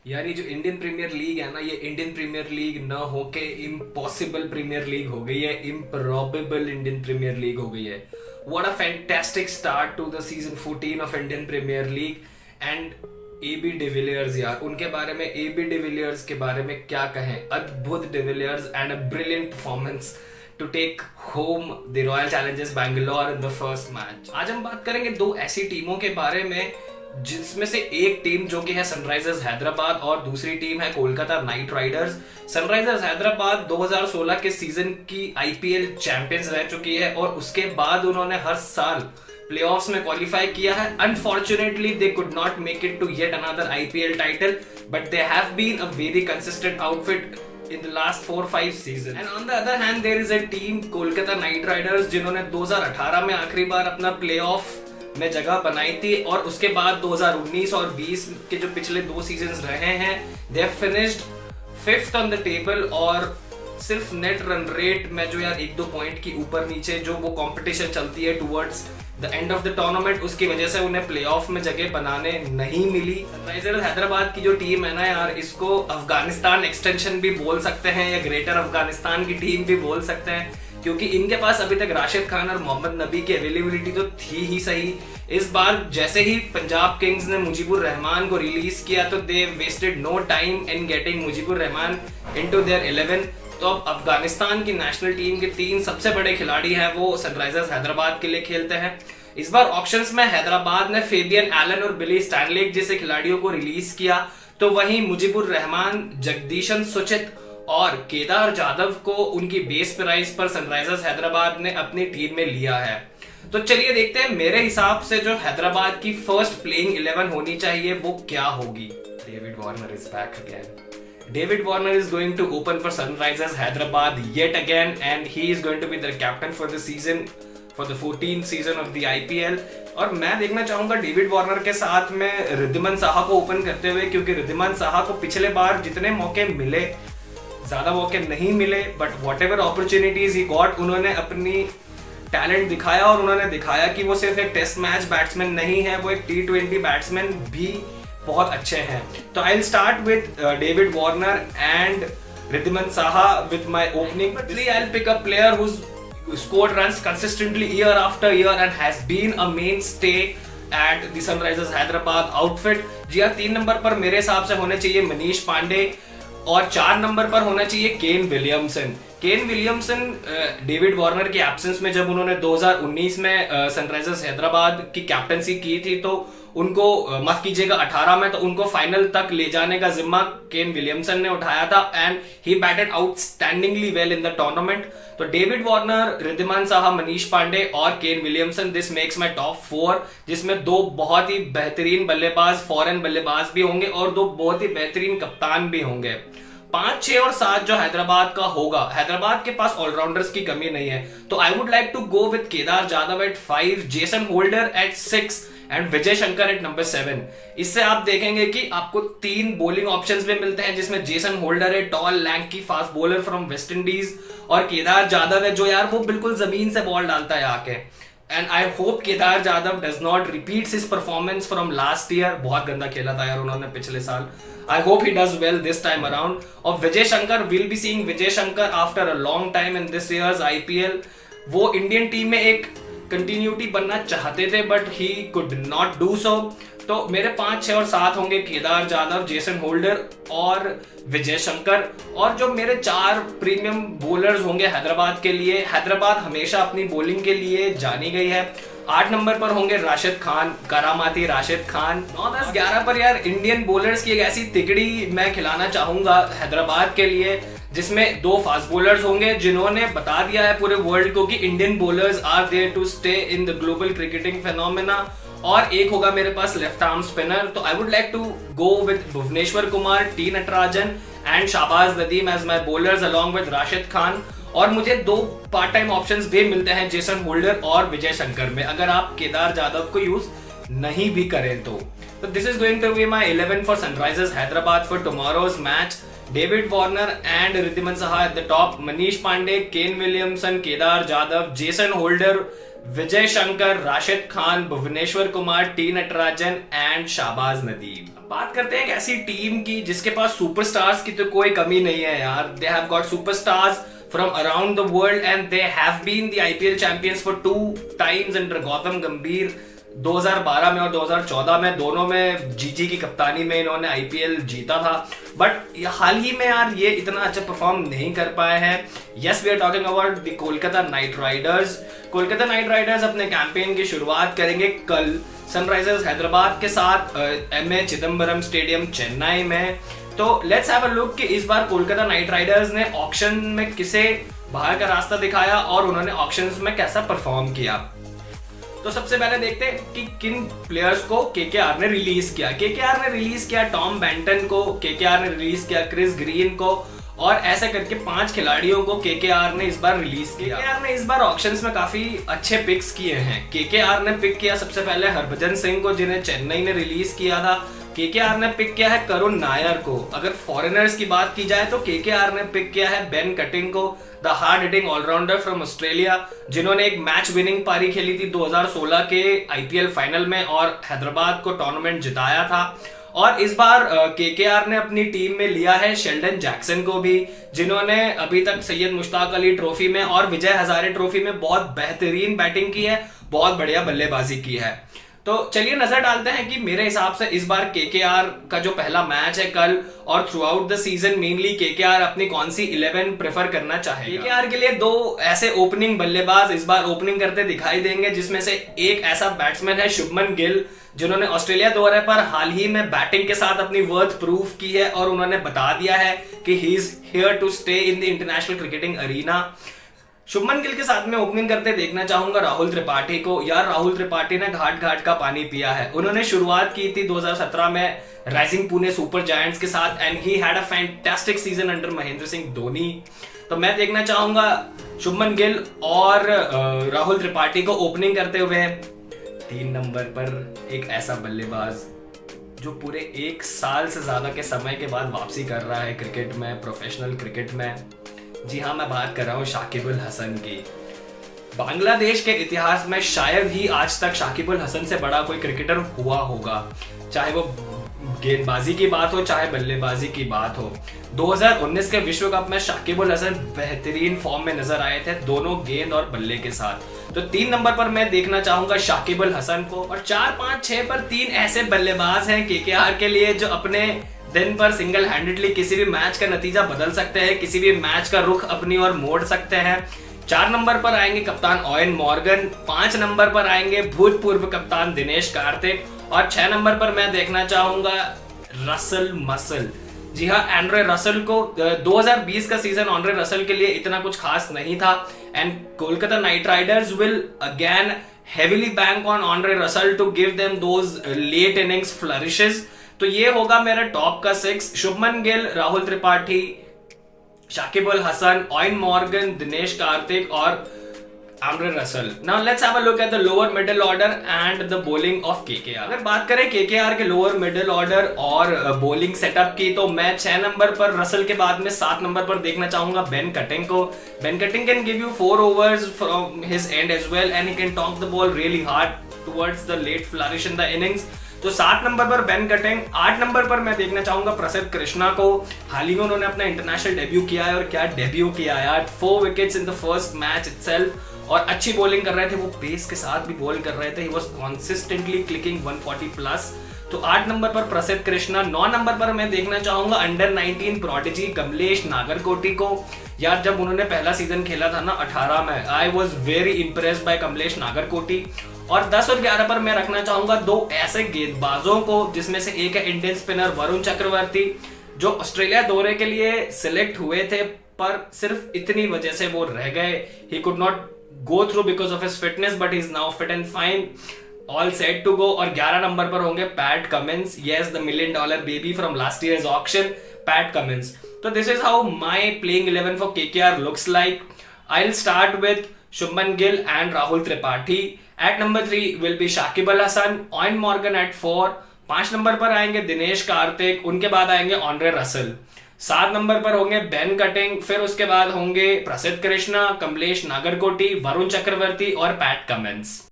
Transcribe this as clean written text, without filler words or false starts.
यार ये जो इंडियन प्रीमियर लीग है ना, ये इंडियन प्रीमियर लीग न होके इम्पॉसिबल प्रीमियर लीग हो गई है, इम्प्रॉबेबल इंडियन प्रीमियर लीग हो गई है। What a fantastic start to the season 14 of Indian Premier League. And AB de Villiers, यार उनके बारे में, एबी डिविलियर्स के बारे में क्या कहें। अद्भुत de Villiers and a brilliant performance to take home the Royal Challengers Bangalore in the first match. आज हम बात करेंगे दो ऐसी टीमों के बारे में जिसमें से एक टीम जो कि है सनराइजर्स हैदराबाद और दूसरी टीम है Kolkata Knight Riders. Sunrisers Hyderabad 2016 के सीजन की आईपीएल चैंपियंस रह चुकी है और उसके बाद उन्होंने हर साल प्लेऑफ्स में क्वालिफाई किया है। Unfortunately they could not make it to yet another IPL title, but they have been a very consistent outfit in the last 4-5 seasons. And on the other hand, there is a team Kolkata Knight Riders जिन्होंने 2018 में आखिरी बार अपना playoff में जगह बनाई थी और उसके बाद 2019 और 20 के जो पिछले दो सीजन्स रहे हैं, they have finished 5th on the table और सिर्फ नेट रन रेट में जो यार 1-2 पॉइंट की ऊपर नीचे जो वो कंपटीशन चलती है towards the end of the tournament, उसकी वजह से उन्हें प्लेऑफ में जगह बनाने नहीं मिली। सनराइजर्स हैदराबाद की जो टीम है ना यार, इसको अफगानिस्तान एक्सटेंशन भी बोल सकते हैं या ग्रेटर अफगानिस्तान की टीम भी बोल सकते हैं, क्योंकि इनके पास अभी तक राशिद खान और मोहम्मद नबी की अवेलेबिलिटी तो थी ही सही। इस बार जैसे ही पंजाब किंग्स ने मुजीबुर रहमान को रिलीज किया तो they wasted no time in getting Mujeebur Rahman into their 11। तो अब अफगानिस्तान की नेशनल टीम के 3 सबसे बड़े खिलाड़ी हैं वो सनराइजर्स हैदराबाद के लिए खेलते हैं। इस बार ऑक्शंस में हैदराबाद ने फेबियन एलन और बिली स्टैनलेक जैसे खिलाड़ियों को रिलीज किया, तो वहीं मुजीबुर रहमान, जगदीशन सुचित और केदार जाधव को उनकी बेस प्राइस पर सनराइजर्स हैदराबाद ने अपनी टीम में लिया है। तो चलिए देखते हैं मेरे हिसाब से जो हैदराबाद की फर्स्ट प्लेइंग 11 होनी चाहिए वो क्या होगी। David Warner is back again. David Warner is going to open for Sunrisers Hyderabad yet again, and he is going to be their captain for the season, for the 14th season of the IPL. और मैं देखना चाहूंगा David Warner के साथ में रिद्धिमान साहा को open करते हुए, क्योंकि रिद्धिमान साहा को पिछले बार जितने मौके मिले, ज्यादा मौके नहीं मिले, but what ever opportunities he got, उन्होंने अपनी टैलेंट दिखाया और उन्होंने दिखाया कि वो सिर्फ एक टेस्ट मैच बैट्समैन नहीं है, वो एक T20 बैट्समैन भी बहुत अच्छे हैं। तो I will start with David Warner and Riddhiman Saha with my opening. I will pick a player who scored runs consistently year after year and has been a mainstay at the Sunrisers Hyderabad outfit। जी हाँ, 3 number पर मेरे हिसाब से होने चाहिए मनीष पांडे और 4 number पर होना चाहिए Kane Williamson. Kane Williamson David Warner के एब्सेंस में जब उन्होंने 2019 में सनराइजर्स हैदराबाद की कैप्टनसी की थी, तो उनको माफ कीजिएगा 18 में, तो उनको फाइनल तक ले जाने का जिम्मा केन विलियमसन ने उठाया था and he batted outstandingly well in the tournament. तो डेविड वार्नर, रिद्धिमान साहा, मनीष पांडे और Kane Williamson, this makes my top 4, जिसमें 2 बहुत ही बेहतरीन बल्लेबाज, फॉरेन बल्लेबाज भी होंगे और 2 बहुत ही बेहतरीन कप्तान भी होंगे। 5, 6 और 7 जो हैदराबाद का होगा, हैदराबाद के पास ऑलराउंडर्स की कमी नहीं है, तो I would like to go with Kedar Jadhav at 5, Jason Holder at 6 and Vijay Shankar at number 7। इससे आप देखेंगे कि आपको 3 बॉलिंग ऑप्शंस भी मिलते हैं, जिसमें जेसन होल्डर है, tall lanky fast bowler from West Indies, और केदार जाधव है जो यार वो बिल्कुल जमीन से बॉल डालता है आके। And I hope Kedar Jadhav does not repeats his performance from last year. बहुत गंदा खेला था यार उन्होंने पिछले साल। I hope he does well this time around. और Vijay Shankar, will be seeing Vijay Shankar after a long time in this year's IPL. वो इंडियन टीम में एक कंटिन्यूटी बनना चाहते थे but he could not do so. तो मेरे 5, 6 और 7 होंगे केदार जाधव, जेसन होल्डर और विजय शंकर। और जो मेरे 4 प्रीमियम बॉलर्स होंगे हैदराबाद के लिए, हैदराबाद हमेशा अपनी बॉलिंग के लिए जानी गई है। 8 नंबर पर होंगे राशिद खान, करामाती राशिद खान। 9, 10, 11 पर यार इंडियन बॉलर्स की एक ऐसी तिकड़ी मैं खिलाना चाहूंगा हैदराबाद के लिए, जिसमें 2 फास्ट बॉलर्स होंगे जिन्होंने बता दिया है पूरे वर्ल्ड को कि Indian bowlers are there to stay in the global cricketing phenomena. और एक होगा मेरे पास लेफ्ट आर्म स्पिनर, तो I would like to go with Bhuvneshwar Kumar, T Natarajan and Shahbaz Nadeem as my bowlers along with Rashid Khan. और मुझे 2 पार्ट टाइम ऑप्शंस भी मिलते हैं जेसन होल्डर और विजय शंकर में, अगर आप केदार जाधव को यूज नहीं भी करें तो। This is going to be my 11 for Sunrisers Hyderabad for tomorrow's match. David Warner and Riddhiman Saha at the top, Manish Pandey, Kane Williamson, Kedar Jadhav, Jason Holder, Vijay Shankar, Rashid Khan, Bhuvaneshwar Kumar, T Natarajan and Shahbaz Nadeem. बात करते हैं एक ऐसी team की जिसके पास superstars की तो कोई कमी नहीं है यार। They have got superstars from around the world and they have been the IPL champions for 2 times under Gautam Gambhir. 2012 में और 2014 में दोनों में जीजी की कप्तानी में इन्होंने आईपीएल जीता था। बट हाल ही में यार ये इतना अच्छा परफॉर्म नहीं कर पाए हैं। Yes, we are talking about the Kolkata Knight Riders. Kolkata Knight Riders अपने कैंपेन की शुरुआत करेंगे कल सनराइजर्स हैदराबाद के साथ एमए चिदम्बरम स्टेडियम चेन्नई में। तो लेट्स हैव अ लुक कि इस बार कोलकाता नाइट राइडर्स ने ऑक्शन में किसे बाहर का रास्ता दिखाया और उन्होंने ऑक्शंस में कैसा परफॉर्म किया। तो सबसे पहले देखते हैं कि किन प्लेयर्स को केकेआर ने रिलीज किया। केकेआर ने रिलीज किया टॉम बेंटन को, केकेआर ने रिलीज किया क्रिस ग्रीन को, और ऐसे करके 5 खिलाड़ियों को केकेआर ने इस बार रिलीज किया। केकेआर ने इस बार ऑक्शंस में काफी अच्छे पिक्स किए हैं। केकेआर ने पिक किया सबसे पहले हरभजन सिंह को, जिन्हें चेन्नई ने रिलीज किया था। केकेआर ने पिक किया है करुण नायर को। अगर फॉरेनर्स की बात की जाए तो केकेआर ने पिक किया है बेन कटिंग को, the hard hitting allrounder from Australia, जिन्होंने एक मैच विनिंग पारी खेली थी 2016 के आईपीएल फाइनल में और हैदराबाद को टूर्नामेंट जिताया था। और इस बार केकेआर ने अपनी टीम में लिया है शेल्डन जैक्सन को भी, जिन्होंने अभी तक सैयद मुश्ताक अली ट्रॉफी में और विजय हजारे ट्रॉफी में बहुत बेहतरीन बैटिंग की है, बहुत बढ़िया बल्लेबाजी की है। तो चलिए नजर डालते हैं कि मेरे हिसाब से इस बार केकेआर का जो पहला मैच है कल और through out the season mainly KKR अपनी कौन सी 11 प्रेफर करना चाहेगा। केकेआर के लिए 2 ऐसे ओपनिंग बल्लेबाज इस बार ओपनिंग करते दिखाई देंगे, जिसमें से एक ऐसा बैट्समैन है शुभमन गिल, जिन्होंने ऑस्ट्रेलिया दौरे पर हाल ही में बैटिंग के साथ अपनी वर्थ प्रूफ की है और उन्होंने बता दिया है कि he is here to stay in the international cricketing arena. Shubman Gill के साथ में ओपनिंग करते देखना चाहूंगा राहुल त्रिपाठी को। यार राहुल त्रिपाठी ने घाट घाट का पानी पिया है। उन्होंने शुरुआत की थी 2017 में राइजिंग पुणे सुपर जायंट्स के साथ and he had a fantastic season under Mahendra Singh Dhoni. तो मैं देखना चाहूंगा शुभमन गिल और राहुल त्रिपाठी को ओपनिंग करते हुए। 3 नंबर पर एक ऐसा बल्लेबाज जो पूरे 1 साल से ज्यादा के समय के बाद वापसी कर रहा है क्रिकेट में, प्रोफेशनल क्रिकेट में। जी हाँ, मैं बात कर रहा हूँ शाकिब अल हसन की। बांग्लादेश के इतिहास में शायद ही आज तक शाकिब अल हसन से बड़ा कोई क्रिकेटर हुआ होगा, चाहे वो गेंदबाजी की बात हो चाहे बल्लेबाजी की बात हो। 2019 के विश्व कप में शाकिब अल हसन बेहतरीन फॉर्म में नजर आए थे, दोनों गेंद और बल्ले के साथ। तो 3 नंबर पर मैं देखना चाहूंगा शाकिब अल हसन को, और 4, 5, 6 पर 3 ऐसे बल्लेबाज हैं केकेआर के लिए जो अपने दिन पर सिंगल हैंडेडली किसी भी मैच का नतीजा बदल सकते हैं, किसी भी मैच का रुख अपनी ओर मोड़ सकते हैं। 4 नंबर पर आएंगे कप्तान ओवेन मॉर्गन, 5 नंबर पर आएंगे भूतपूर्व कप्तान दिनेश कार्तिक, और 6 नंबर पर मैं देखना चाहूंगा रसल मसल। जी हाँ, एंड्रे रसल को 2020 का सीजन एंड्रे रसल के लिए इतना कुछ खास नहीं था and Kolkata Knight Riders will again heavily bank on Andre Russell to give them those late innings flourishes. तो ये होगा मेरा टॉप का 6, शुभमन गिल, राहुल त्रिपाठी, शाकिब अल हसन, ओवेन मॉर्गन, दिनेश कार्तिक और Andre Russell. Now let's have a look at the lower middle order and the bowling of KKR. अगर बात करें KKR के लोअर मिडिल ऑर्डर और बॉलिंग सेटअप की, तो मैं 6 नंबर पर रसल के बाद में 7 नंबर पर देखना चाहूंगा बेन कटिंग को। Ben Cutting can give you 4 overs from his end as well and he can talk the ball really hard towards the late flourish in the innings. तो 7 number पर Ben cutting. 8 number पर मैं देखना चाहूंगा प्रसिद्ध कृष्णा को। हाल ही में उन्होंने अपना इंटरनेशनल डेब्यू किया है और क्या डेब्यू किया यार, 4 wickets in the first match itself और अच्छी बॉलिंग कर रहे थे, वो पेस के साथ भी बॉल कर रहे थे। He was consistently clicking 140 plus. तो 8 नंबर पर प्रसिद्ध कृष्णा। 9 नंबर पर मैं देखना चाहूंगा अंडर 19 प्रोडिजी कमलेश नागरकोटी को। यार जब उन्होंने पहला सीजन खेला था ना 18 में, I was very impressed by Kamlesh Nagarkoti. और 10 और 11 पर मैं रखना चाहूंगा 2 ऐसे गेंदबाजों को, जिसमें से एक है इंडियन स्पिनर वरुण चक्रवर्ती, जो ऑस्ट्रेलिया दौरे के लिए सिलेक्ट हुए थे पर सिर्फ इतनी वजह से वो रह गए। He could not go through because of his fitness but he is now fit and fine, all set to go. और 11 नंबर पर होंगे Pat Cummins, yes the $1 million baby from last year's auction, Pat Cummins. तो this is how my playing 11 for KKR looks like. I will start with Shubman Gill and Rahul Tripathi. At number 3 will be Shakib Al Hasan, Eoin Morgan at 4। 5 number पर आएंगे दिनेश कार्तिक, उनके बाद आएंगे Andre Russell. 7 number पर होंगे Ben cutting, फिर उसके बाद होंगे प्रसिद्ध कृष्णा, कमलेश नागरकोटी, वरुण चक्रवर्ती और पैट कमिंस।